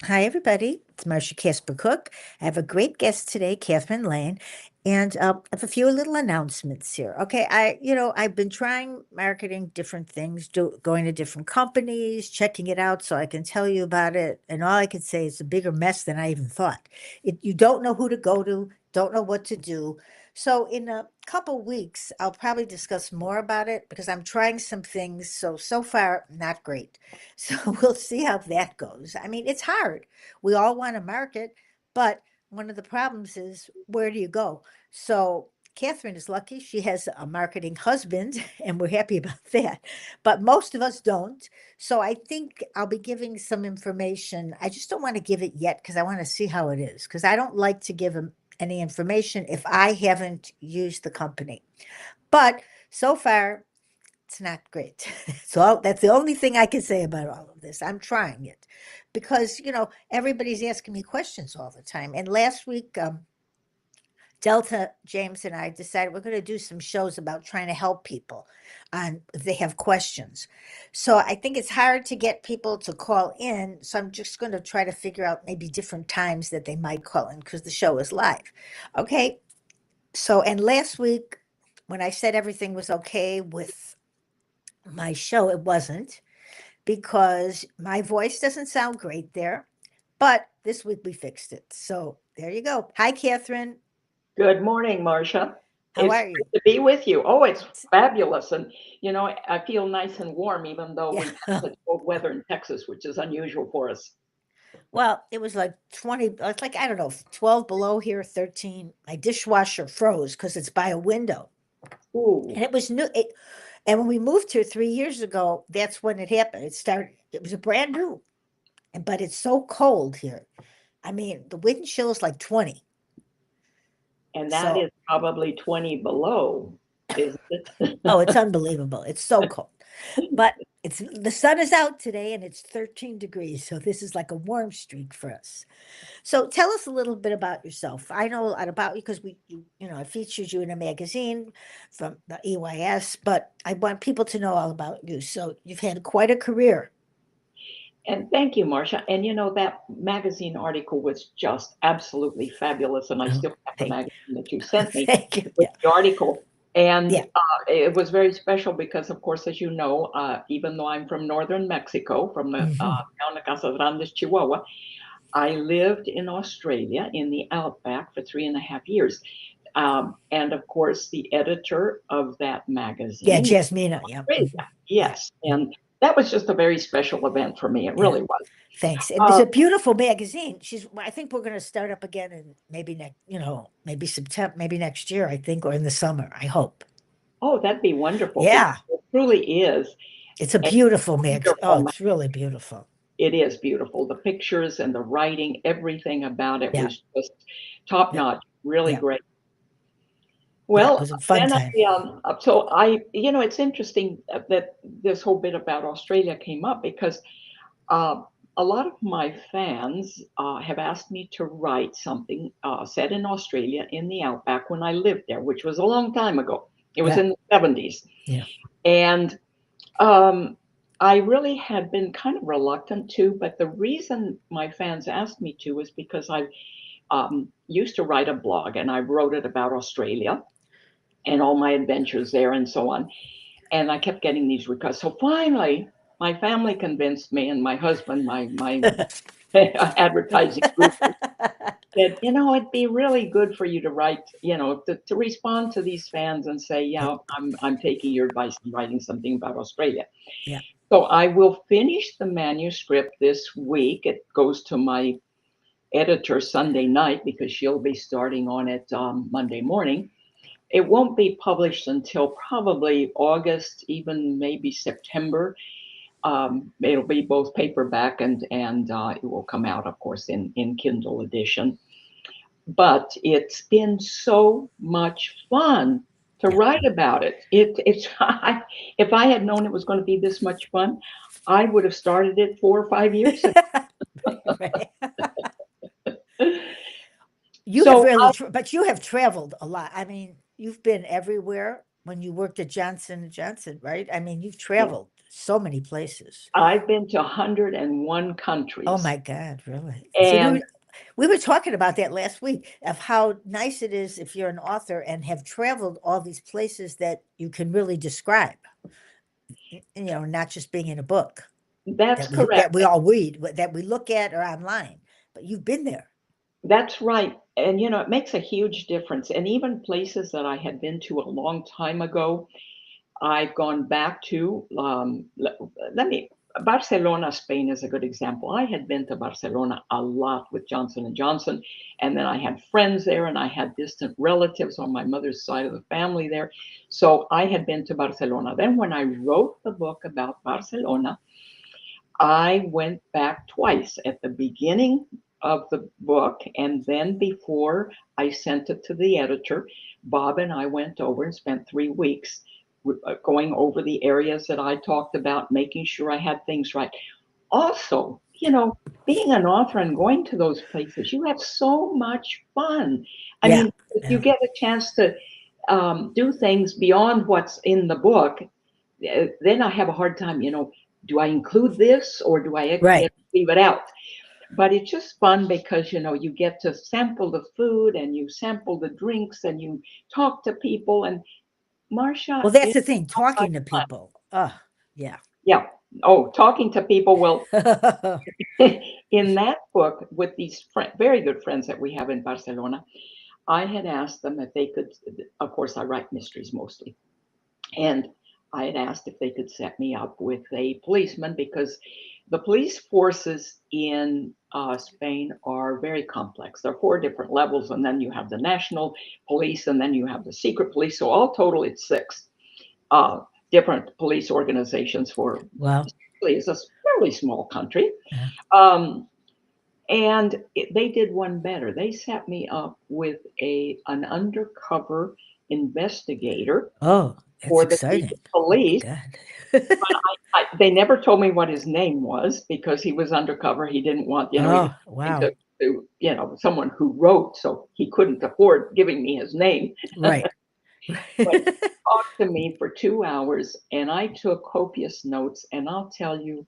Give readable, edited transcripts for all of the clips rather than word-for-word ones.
Hi, everybody. It's Marsha Casper Cook. I have a great guest today, Kathryn Lane, and I have a few little announcements here. Okay, I've been trying marketing different things, going to different companies, checking it out, so I can tell you about it. And all I can say is a bigger mess than I even thought. You don't know who to go to, don't know what to do. So in a couple weeks, I'll probably discuss more about it because I'm trying some things. So far, not great. So we'll see how that goes. I mean, it's hard. We all want to market, but one of the problems is where do you go? So Catherine is lucky. She has a marketing husband, and we're happy about that. But most of us don't. So I think I'll be giving some information. I just don't want to give it yet because I want to see how it is. Because I don't like to give him any information if I haven't used the company. But so far, it's not great. So that's the only thing I can say about all of this. I'm trying it because, everybody's asking me questions all the time. And last week, Delta, James, and I decided we're going to do some shows about trying to help people on if they have questions. So I think it's hard to get people to call in. So I'm just going to try to figure out maybe different times that they might call in because the show is live. Okay. So, and last week, when I said everything was okay with my show, it wasn't because my voice doesn't sound great there. But this week we fixed it. So there you go. Hi, Catherine. Good morning, Marsha. How It's are you? great to be with you. Oh, it's fabulous. And, I feel nice and warm, even though Yeah. we have such cold weather in Texas, which is unusual for us. Well, it was like 20, it's like, I don't know, 12 below here, 13. My dishwasher froze because it's by a window. Ooh, And it was new. And when we moved here 3 years ago, that's when it happened. It was a brand new, but it's so cold here. I mean, the wind chill is like 20. and that So is probably 20 below, isn't it? oh, it's unbelievable. It's so cold. But it's the sun is out today and it's 13 degrees. So this is like a warm streak for us. So tell us a little bit about yourself. I know a lot about you because I featured you in a magazine from the EYS, but I want people to know all about you. So you've had quite a career. And thank you, Marsha. And that magazine article was just absolutely fabulous. And I Oh, still have the thank, magazine that you sent me thank you. with Yeah. the article. And Yeah. it was very special because, of course, as you know, even though I'm from northern Mexico, from the Mhm. town of Casas Grandes, Chihuahua, I lived in Australia in the outback for 3.5 years. And of course, the editor of that Yeah, magazine, Jasmina. Yeah. Australia, Yeah. yes. And that was just a very special event for me. It Yeah. really was. Thanks. It's Uh, a beautiful magazine. I think we're going to start up again in maybe maybe September, maybe next year, I think, or in the summer, I hope. oh, that'd be wonderful because Yeah. it truly is It's a a beautiful Oh, wonderful. it's really beautiful. It is beautiful. The pictures and the writing, everything about it Yeah. was just top Yeah. notch, really Yeah. great. Yeah. It Well, was a fun then time. it's interesting that this whole bit about Australia came up because uh, a lot of my fans have asked me to write something set in Australia in the outback when I lived there, which was a long time ago. It was Yeah. in the 70s. Yeah. And um, I really had been kind of reluctant to, but the reason my fans asked me to was because I used to write a blog and I wrote it about Australia and all my adventures there and so on. And I kept getting these requests. So finally, my family convinced me, and my husband, my advertising guru, said, it'd be really good for you to write, to respond to these fans and say, Yeah. yeah, I'm taking your advice and writing something about Australia. Yeah. So I will finish the manuscript this week. It goes to my editor Sunday night because she'll be starting on it Monday morning. It won't be published until probably August, even maybe September. It'll be both paperback and it will come out, of course, in Kindle edition. But it's been so much fun to Yeah. write about it. It's if I had known it was going to be this much fun, I would have started it 4 or 5 years ago. Right. You have So really, but you have traveled a lot. I mean, you've been everywhere when you worked at Johnson and Johnson, right? I mean, you've yeah, traveled. So many places. I've been to 101 Oh countries. my God, really? See, And we were talking about that last week of how nice it is if you're an author and have traveled all these places that you can really describe, not just being in a book that's correct. that we all read, that we look at or online, but you've been there. That's right. And, it makes a huge difference. And even places that I had been to a long time ago, I've gone back to, Barcelona, Spain is a good example. I had been to Barcelona a lot with Johnson and Johnson, and then I had friends there, and I had distant relatives on my mother's side of the family there. So I had been to Barcelona. Then when I wrote the book about Barcelona, I went back twice at the beginning of the book, and then before I sent it to the editor, Bob and I went over and spent 3 weeks going over the areas that I talked about, making sure I had things right. Also, being an author and going to those places, you have so much fun. I Yeah, mean, if you yeah, get a chance to do things beyond what's in the book, then I have a hard time, do I include this or do I right. leave it out? But it's just fun because, you get to sample the food and you sample the drinks and you talk to people. And Marsha, Well, that's it's the thing, so much talking to fun. people. Oh, yeah. Yeah. Oh, talking to people. Well, in that book, with these very good friends that we have in Barcelona, I had asked them if they could, of course, I write mysteries mostly. And I had asked if they could set me up with a policeman because the police forces in Spain are very complex. There are 4 different levels, and then you have the national police, and then you have the secret police. So all total, it's 6 uh, different police organizations for. Well, It's a fairly small country. yeah. Um, and they did one better. They set me up with an undercover investigator Oh, that's for the exciting. secret Oh my police. God. They never told me what his name was because he was undercover. He didn't want, he Oh, didn't wow. to someone who wrote, so he couldn't afford giving me his name. Right. But he talked to me for 2 hours, and I took copious notes. And I'll tell you,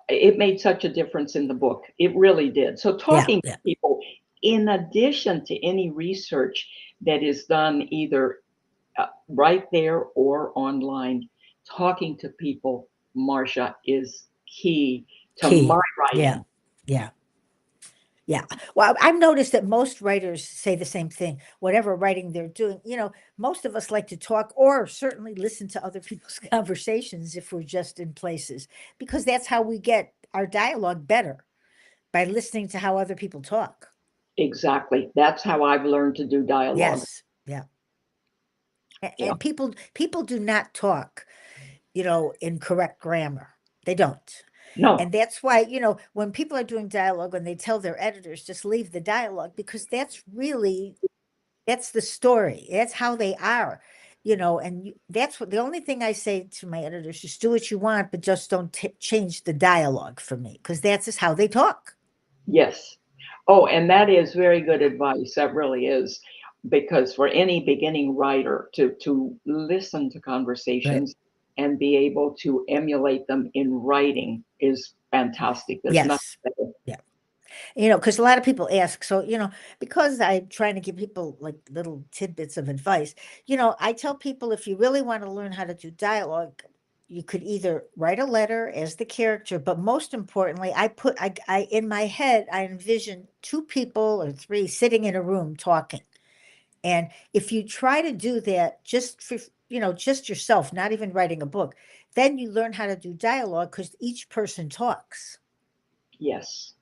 it made such a difference in the book. It really did. So Yeah, talking to yeah. people, in addition to any research that is done either right there or online, talking to people, Marsha, is key to Key. my Yeah, writing. yeah. Yeah. Well, I've noticed that most writers say the same thing, whatever writing they're doing. Most of us like to talk or certainly listen to other people's conversations if we're just in places, because that's how we get our dialogue better, by listening to how other people talk. Exactly. That's how I've learned to do dialogue. Yes. Yeah. Yeah. And people do not talk, in correct grammar. They don't. No. And that's why, when people are doing dialogue, when they tell their editors, just leave the dialogue, because that's the story. That's how they are, and that's what the only thing I say to my editors: just do what you want, but just don't change the dialogue for me, because that's just how they talk. Yes. Oh, and that is very good advice. That really is. Because for any beginning writer to listen to Right. conversations and be able to emulate them in writing is fantastic. There's nothing Yes. better. Yeah. Because a lot of people ask, so, because I'm trying to give people like little tidbits of advice, I tell people, if you really want to learn how to do dialogue, you could either write a letter as the character, but most importantly, I in my head, I envision 2 people or 3 sitting in a room talking. And if you try to do that just for, just yourself, not even writing a book, then you learn how to do dialogue because each person talks. Yes.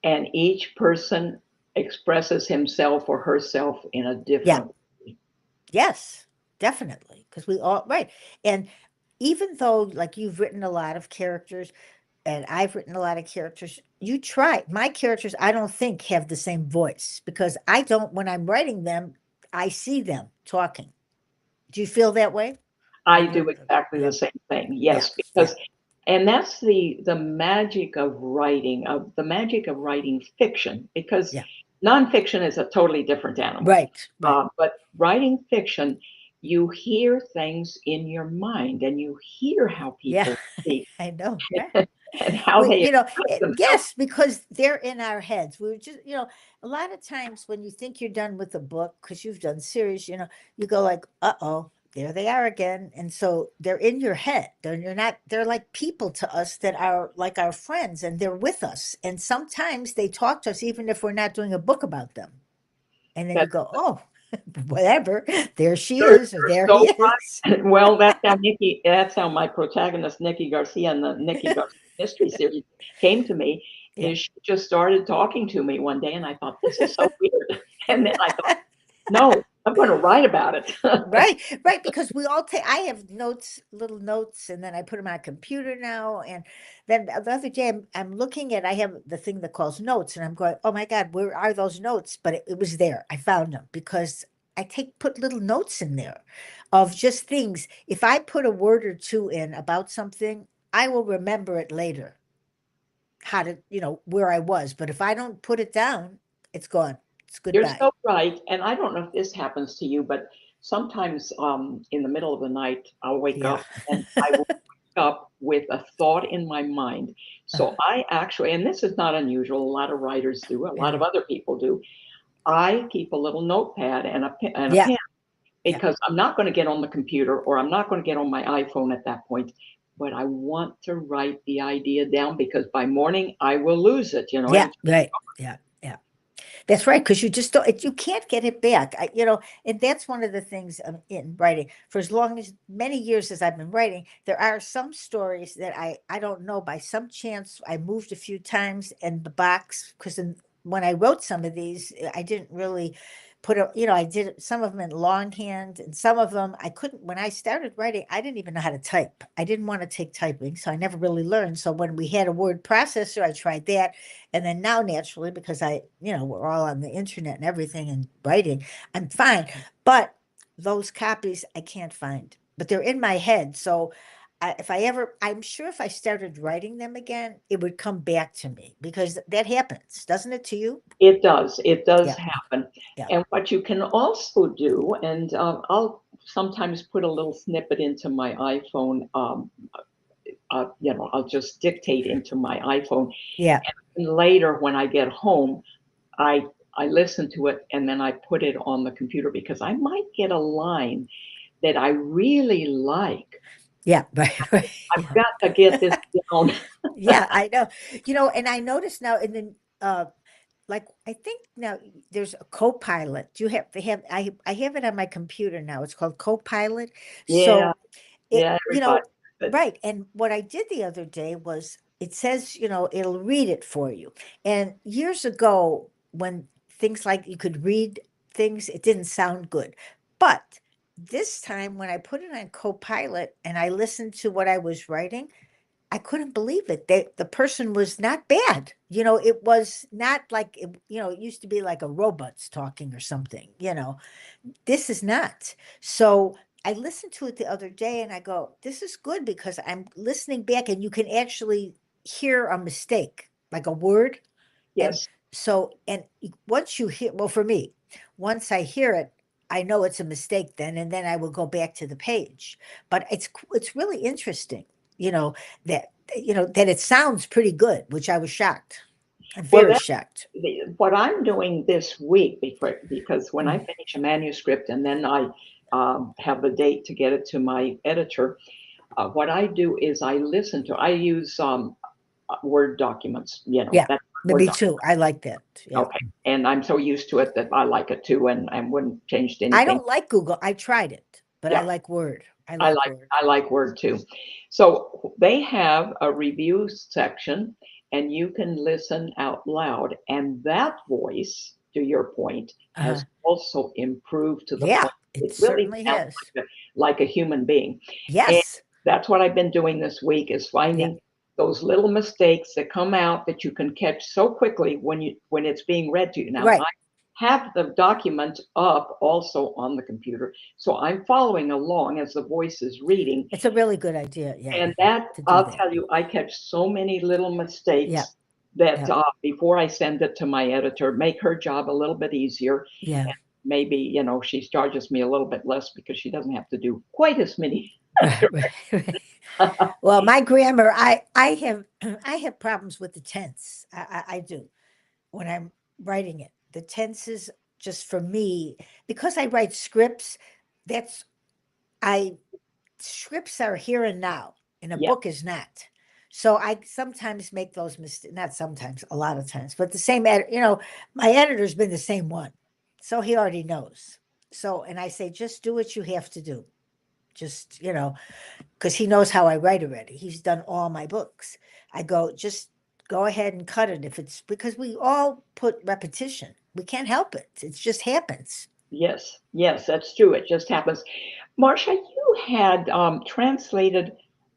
And each person expresses himself or herself in a Yeah. different way. Yes, definitely. Because we all, right. And even though, like, you've written a lot of characters and I've written a lot of characters, you try. My characters, I don't think have the same voice, because I don't, when I'm writing them, I see them talking. Do you feel that way I when do you're, exactly yeah, the same thing. yeah, Yes, yeah, because and that's the magic of writing fiction, because yeah. nonfiction is a totally different animal. Right, right. But writing fiction, you hear things in your mind and you hear how Yeah, people speak I know. Yeah. and how We, they express themselves. yes, because they're in our heads. We were just, a lot of times when you think you're done with a book, because you've done series, you go like, uh-oh, there they are again. And so they're in your head. You're not, they're like people to us that are like our friends and they're with us. And sometimes they talk to us even if we're not doing a book about them. And then you That go, oh, whatever, there she they're, is, or there so he is. right. Well, that's how my protagonist, Nikki Garcia, in the Nikki Garcia Mystery Series came to me, Yeah. is she just started talking to me one day, and I thought, this is so weird. And then I thought, no, I'm going to write about it. Right, right, because we all take, I have notes, little notes, and then I put them on a computer now. And then the other day, I'm looking at, I have the thing that calls notes, and I'm going, oh my God, where are those notes? But it was there. I found them because I put little notes in there of just things. If I put a word or two in about something, I will remember it later, how to, where I was. But if I don't put it down, it's gone. It's You're goodbye. so right. And I don't know if this happens to you, but sometimes in the middle of the night, I'll wake Yeah. up and I will wake up with a thought in my mind. So I actually, and this is not unusual, a lot of writers do, a lot Yeah. of other people do. I keep a little notepad and a Yeah. pen Yeah. because I'm not going to get on the computer or I'm not going to get on my iPhone at that point. But I want to write the idea down because by morning I will lose it. Yeah. Right. Yeah. Yeah. That's right, because you just don't, you can't get it back. And that's one of the things in writing. For as long as many years as I've been writing, there are some stories that I don't know. By some chance, I moved a few times, and the box, because when I wrote some of these, I didn't really put I did some of them in longhand, and some of them I couldn't. When I started writing, I didn't even know how to type. I didn't want to take typing, so I never really learned. So when we had a word processor, I tried that. And then now, naturally, because we're all on the internet and everything and writing, I'm fine. But those copies I can't find, but they're in my head. So I'm sure if I started writing them again, it would come back to me because that happens, doesn't it to you? It does. It does Yeah. happen. Yeah. And what you can also do, and I'll sometimes put a little snippet into my iPhone. I'll just dictate into my iPhone. Yeah. And later, when I get home, I I listen to it and then I put it on the computer because I might get a line that I really like. Yeah. Right. Right. I've Yeah. got to get this down. Yeah. I know. And I notice now in the, like I think now there's a Copilot. Do you have they have I have it on my computer now. It's called Copilot. Yeah, So it yeah, everybody. But right. And what I did the other day was it says, it'll read it for you. And years ago, when things like you could read things, it didn't sound good. But this time when I put it on Copilot and I listened to what I was writing, I couldn't believe it. The person was not bad. It was not like it used to be like a robot's talking or something. This is not. So I listened to it the other day and I go, this is good because I'm listening back and you can actually hear a mistake, like a word. And yes. so, and once you hear, well, for me, once I hear it, I know it's a mistake then, and then I will go back to the page. But it's really interesting, you know, that that it sounds pretty good, which I was shocked. I'm Well, very shocked. what I'm doing this week because when I Mm. finish a manuscript and then I have the date to get it to my editor, what I do is I use Word documents. Yeah, That's Word me doc. too. I like that. Yeah. Okay, and I'm so used to it that I like it too, and wouldn't change I anything. don't like Google. I tried it, but I Yeah, like Word. I I like like Word. I like Word too. So they have a review section, and you can listen out loud. And that voice, to your point, Uh-huh. has also improved to the Yeah, point it it really certainly sounds has. like a human being. And Yes. that's what I've been doing this week is Yeah. finding those little mistakes that come out that you can catch so quickly when it's being read to you. Now Right. have the document up also on the computer. So I'm following along as the voice is reading. It's a really good idea. Yeah, And that, to do I'll that. tell you, I catch so many little Yeah. mistakes that Yeah. before I send it to my editor, make her job a little bit easier. Yeah. maybe, she charges me a little bit less because she doesn't have to do quite as many. Right, right, right. Well, my grammar, I have I have problems with the tense. I do when I'm writing it. The tenses just for me, because I write scripts, that's I scripts are here and now, and a Yeah. book is not. So I sometimes make those mistakes, not sometimes, a lot of times, but the same my editor's been the same one. So he already knows. So, and I say, just do what you have to do. Just, because he knows how I write already. He's done all my books. I go, just go ahead and cut it if it's because we all put repetition. We can't help it. It just happens. Yes, yes, that's true. It just happens. Marsha, you had translated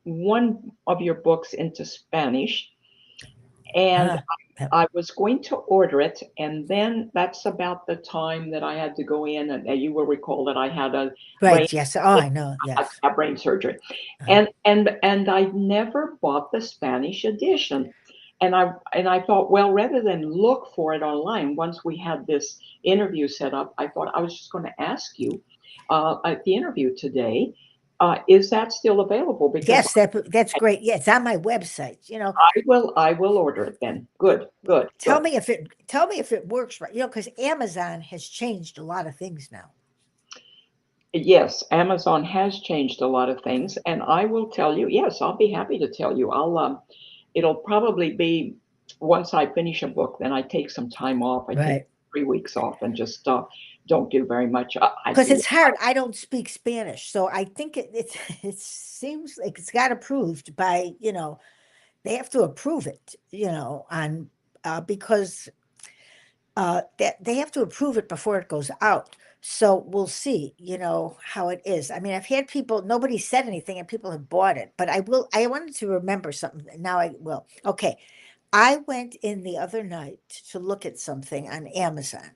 one of your books into Spanish, and Uh, uh, I was going to order it, and then that's about the time that I had to go in, and you will recall that I had a brain, right. Yes. Oh, I know. I Yes. had brain surgery, Uh, and I never bought the Spanish edition, and I thought, well, rather than look for it online, once we had this interview set up, I thought I was just going to ask you at the interview today, is that still available? Because yes. That's great. Yeah, it's on my website. I will order it then. Good, good, good. Tell me if it works right. Because Amazon has changed a lot of things now. Yes, Amazon has changed a lot of things, and I will tell you, yes, I'll be happy to tell you. It'll probably be once I finish a book, then I take some time off. I take Right. 3 weeks off and just don't do very much. I Because do. it's hard. I don't speak Spanish, so I think it seems like it's got approved by they have to approve it, on because that they have to approve it before it goes out. So we'll see, how it is. I mean, I've had people, nobody said anything and people have bought it, but I wanted to remember something. Now I will. Okay. I went in the other night to look at something on Amazon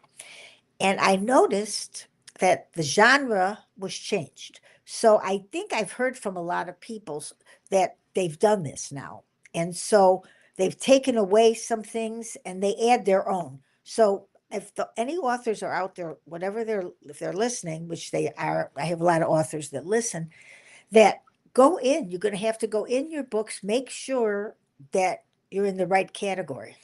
and I noticed that the genre was changed. So I think I've heard from a lot of people that they've done this now. And so they've taken away some things and they add their own. So if any authors are out there, whatever if they're listening, which they are, I have a lot of authors that listen, that go in, you're going to have to go in your books, make sure that you're in the right category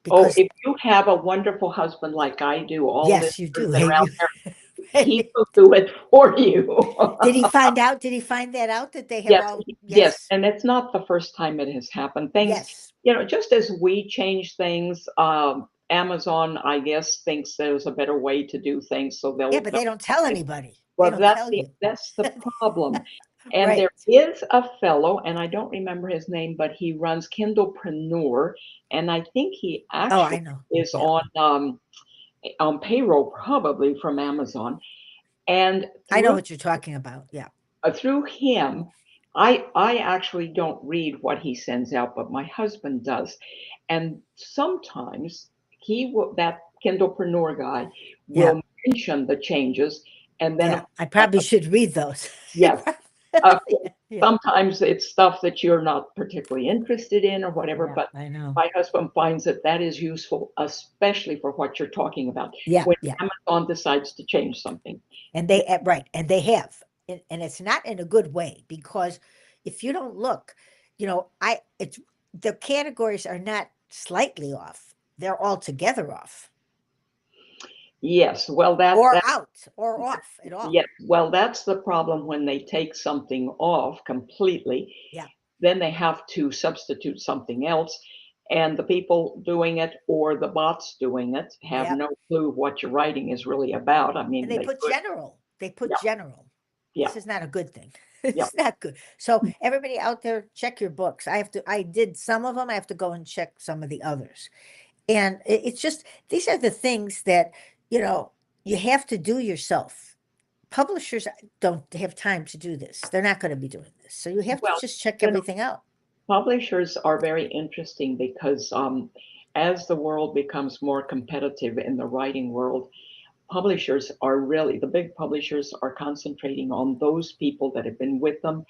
Oh, because if you have a wonderful husband like I do, all this yes, you do. person Hey, around you, there, he will do it for you. Did he find that out that they have Yes, all, yes, yes, and it's not the first time it has happened. Things, yes. just as we change things, Amazon, I guess, thinks there's a better way to do things, so Yeah, they'll but they'll they don't tell anybody. They Well, don't that's tell the you. that's the problem. And Right. there is a fellow, and I don't remember his name, but he runs Kindlepreneur, and I think he Oh, actually I know. is Yeah. on payroll probably from Amazon. And I know through what you're talking about. Yeah. through him, I actually don't read what he sends out, but my husband does. And sometimes that Kindlepreneur guy Yeah. will mention the changes, and then Yeah. I my probably should read those. yes. Uh, Yeah. Sometimes it's stuff that you're not particularly interested in or whatever, Yeah. but I know. my husband finds that that is useful, especially for what you're talking about. Yeah. When Yeah. Amazon decides to change something. And they, right. And they have. And it's not in a good way because if you don't look, it's the categories are not slightly off, they're altogether off Yes, well, that or that out or off at all. yes, well, that's the problem when they take something off completely. Yeah. Then they have to substitute something else, and the people doing it or the bots doing it have Yep. no clue what your writing is really about. I And mean, they they put could, general. They put yeah, general. yeah, This is not a good thing. yeah. It's not good. So everybody out there, check your books. I did some of them. I have to go and check some of the others. And it's just, these are the things that, you know, you have to do yourself. Publishers don't have time to do this. They're not going to be doing this. So you have to Well, just check you know, everything out. publishers are very interesting because as the world becomes more competitive in the writing world, publishers are really, the big publishers are concentrating on those people that have been with them,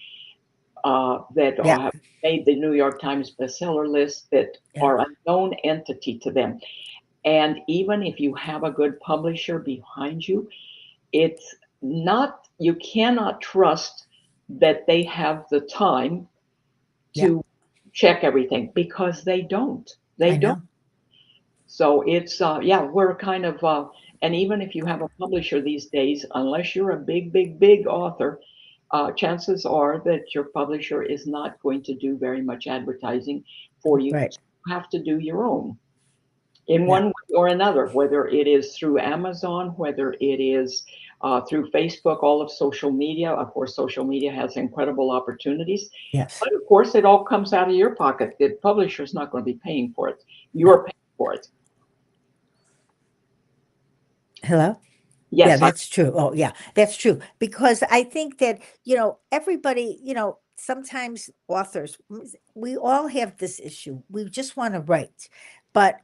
that Yeah. have made the New York Times bestseller list, that Yeah. are a known entity to them. And even if you have a good publisher behind you, it's not, you cannot trust that they have the time Yeah, to check everything, because they don't. They I don't. know. So it's yeah, we're kind of and even if you have a publisher these days, unless you're a big, big, big author, chances are that your publisher is not going to do very much advertising for you. Right. You have to do your own in Yeah. one way or another, whether it is through Amazon, whether it is through Facebook, all of social media. Of course, social media has incredible opportunities, Yes. but of course, it all comes out of your pocket. The publisher's not going to be paying for it. No. You're paying for it. Hello? Yeah, Yes, I that's true. Oh, yeah, that's true. Because I think that, everybody, sometimes authors, we all have this issue. We just want to write, but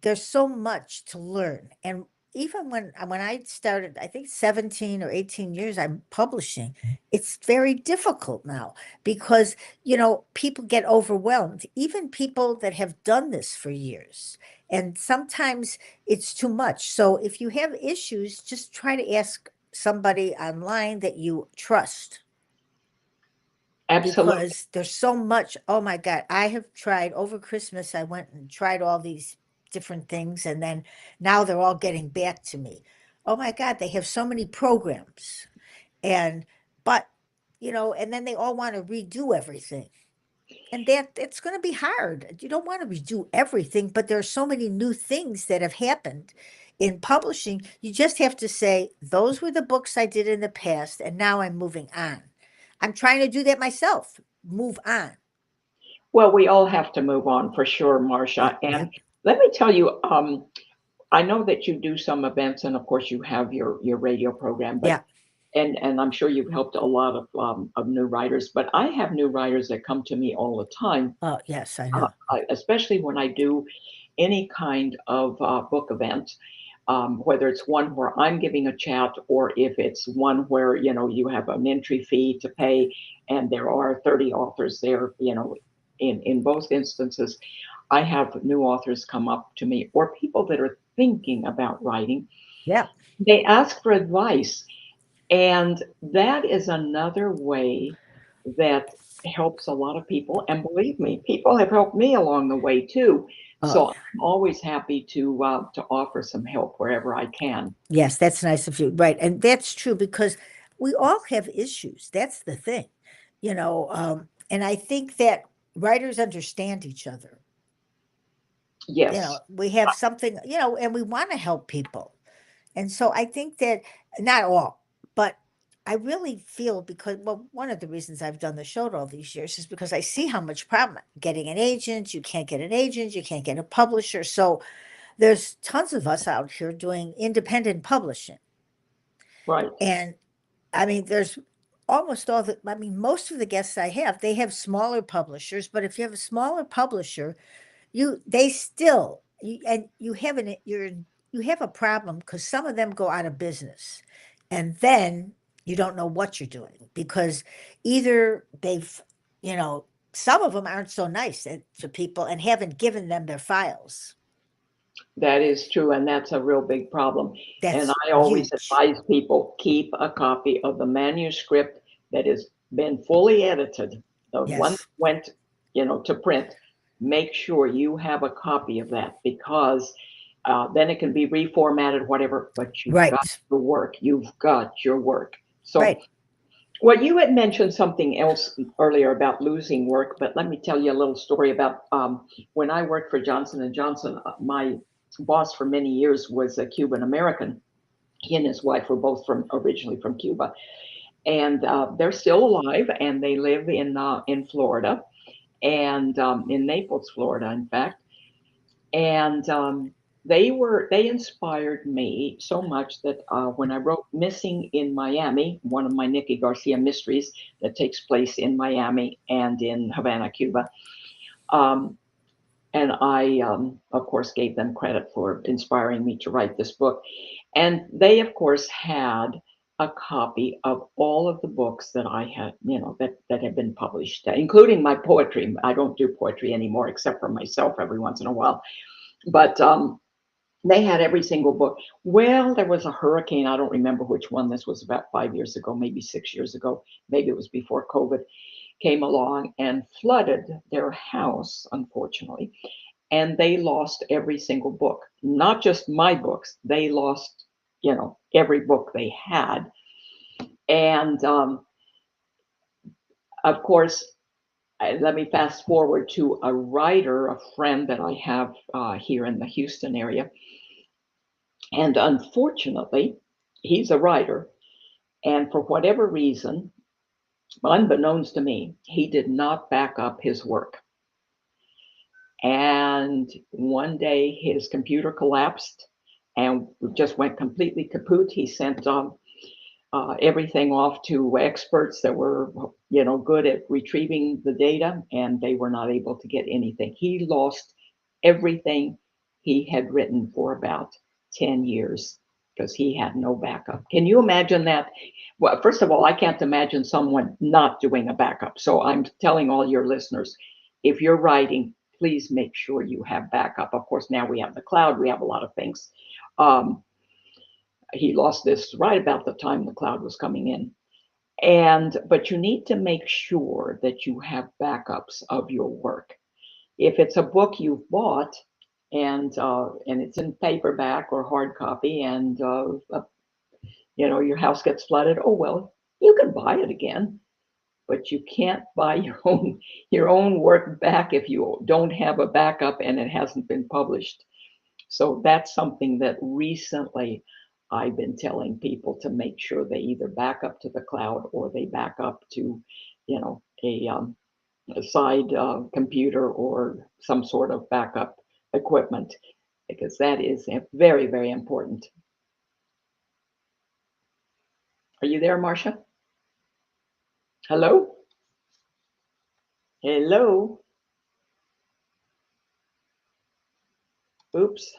there's so much to learn. And even when I started, I think 17 or 18 years I'm publishing, it's very difficult now because, people get overwhelmed, even people that have done this for years. And sometimes it's too much. So if you have issues, just try to ask somebody online that you trust absolutely. because there's so much. Oh my God, I have tried over Christmas. I went and tried all these different things, and then now they're all getting back to me. Oh my God, they have so many programs, and but and then they all want to redo everything, and that it's going to be hard. You don't want to redo everything, but there are so many new things that have happened in publishing. You just have to say, those were the books I did in the past, and now I'm moving on. I'm trying to do that myself. Move on. Well, we all have to move on for sure, Marsha. And Yep. let me tell you, I know that you do some events, and of course, you have your radio program, but Yeah. and I'm sure you've helped a lot of new writers. But I have new writers that come to me all the time, Oh, yes, I know. especially when I do any kind of book event, whether it's one where I'm giving a chat or if it's one where you have an entry fee to pay, and there are 30 authors there. In both instances, I have new authors come up to me or people that are thinking about writing. Yeah. They ask for advice, and that is another way that helps a lot of people. And believe me, people have helped me along the way too. Oh, So yeah. I'm always happy to offer some help wherever I can. Yes, that's nice of you. Right. And that's true because we all have issues. That's the thing, and I think that writers understand each other. Yes, We have something, and we want to help people. And so I think that not all, but I really feel because, well, one of the reasons I've done the show all these years is because I see how much problem getting an agent, you can't get an agent, you can't get a publisher. So there's tons of us out here doing independent publishing. right. And I mean, there's almost all the, I mean, most of the guests I have, they have smaller publishers, but if you have a smaller publisher, they still and you have you have a problem because some of them go out of business, and then you don't know what you're doing because either they've you know some of them aren't so nice to people and haven't given them their files. That is true, and that's a real big problem. And That's I always huge. advise people keep a copy of the manuscript that has been fully edited, the one that Yes. went, to print. Make sure you have a copy of that because then it can be reformatted, whatever. But you've got Right. your work. You've got your work. So, Right. well, you had mentioned something else earlier about losing work, but let me tell you a little story about when I worked for Johnson and Johnson. My boss for many years was a Cuban American. He and his wife were both originally from Cuba, and they're still alive, and they live in Florida and in Naples, Florida, in fact. And they inspired me so much that when I wrote Missing in Miami, one of my Nikki Garcia mysteries that takes place in Miami and in Havana, Cuba, um, and I of course gave them credit for inspiring me to write this book. And they of course had a copy of all of the books that I had, that had been published, including my poetry. I don't do poetry anymore except for myself every once in a while, but They had every single book. Well, there was a hurricane. I don't remember which one. This was about 5 years ago, maybe 6 years ago. Maybe it was before COVID came along and flooded their house, unfortunately. And they lost every single book, not just my books. They lost, every book they had. And of course, let me fast forward to a writer, a friend that I have here in the Houston area. And unfortunately, he's a writer. And for whatever reason, unbeknownst to me, he did not back up his work. And one day his computer collapsed and just went completely kaput. He sent everything off to experts that were, good at retrieving the data, and they were not able to get anything. He lost everything he had written for about 10 years because he had no backup. Can you imagine that? Well, first of all, I can't imagine someone not doing a backup. So I'm telling all your listeners, if you're writing, please make sure you have backup. Of course, now we have the cloud, we have a lot of things. Um, he lost this right about the time the cloud was coming in. But you need to make sure that you have backups of your work. If it's a book you've bought and it's in paperback or hard copy, and your house gets flooded, oh well, you can buy it again, but you can't buy your own work back if you don't have a backup and it hasn't been published. So that's something that recently I've been telling people to make sure they either back up to the cloud or they back up to, a side computer or some sort of backup equipment, because that is very, very important. Are you there, Marsha? Hello? Hello? Oops.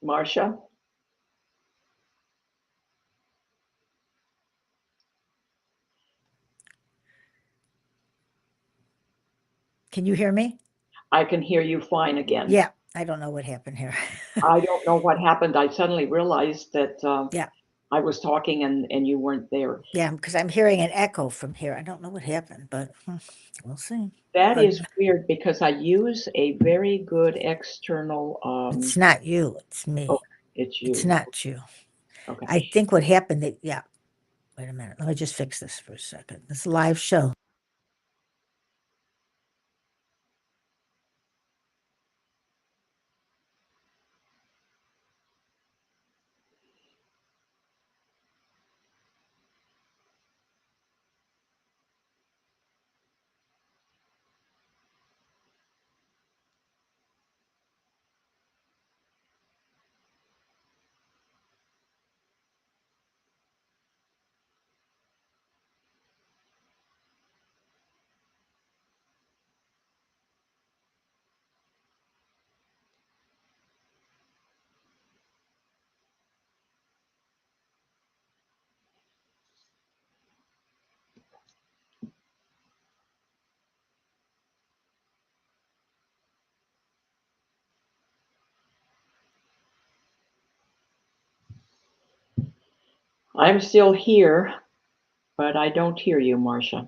Marsha? Can you hear me? I can hear you fine again. Yeah, I don't know what happened here. I don't know what happened. I suddenly realized that Yeah, I was talking and you weren't there. yeah, because I'm hearing an echo from here. I don't know what happened, but we'll see. That But is weird because I use a very good external. it's not you, it's me. Okay, it's It's you. not you. Okay. I think what happened that, yeah, wait a minute. Let me just fix this for a second. This is a live show. I'm still here, but I don't hear you, Marcia.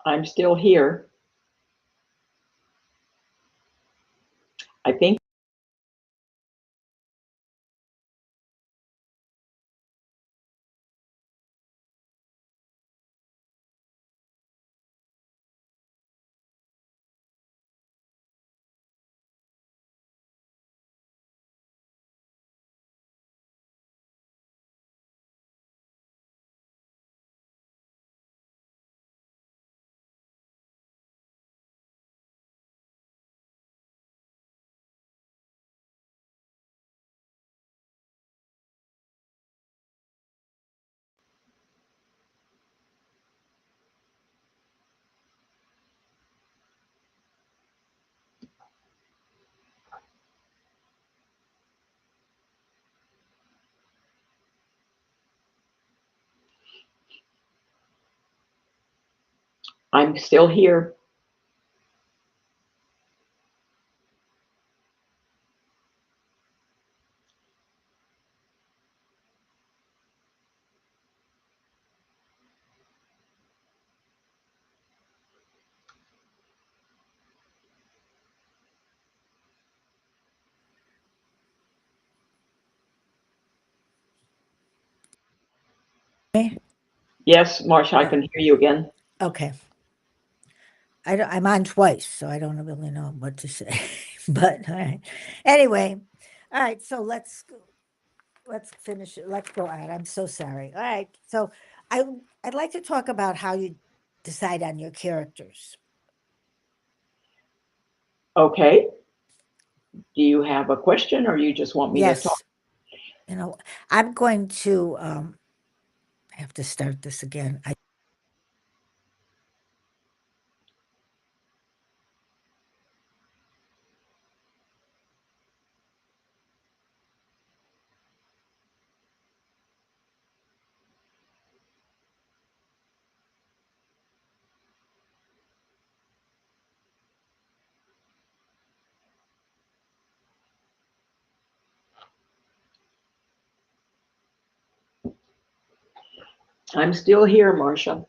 I'm still here. I think I'm still here. Eh, Yes, Marsha, I uh, can hear you again. Okay. I'm on twice, so I don't really know what to say. But all right. Anyway, all right. So let's finish it. Let's go on. I'm so sorry. All right. So I I'd like to talk about how you decide on your characters. Okay. Do you have a question or you just want me to talk? Yes. You know, I'm going to I have to start this again. I'm still here, Marsha.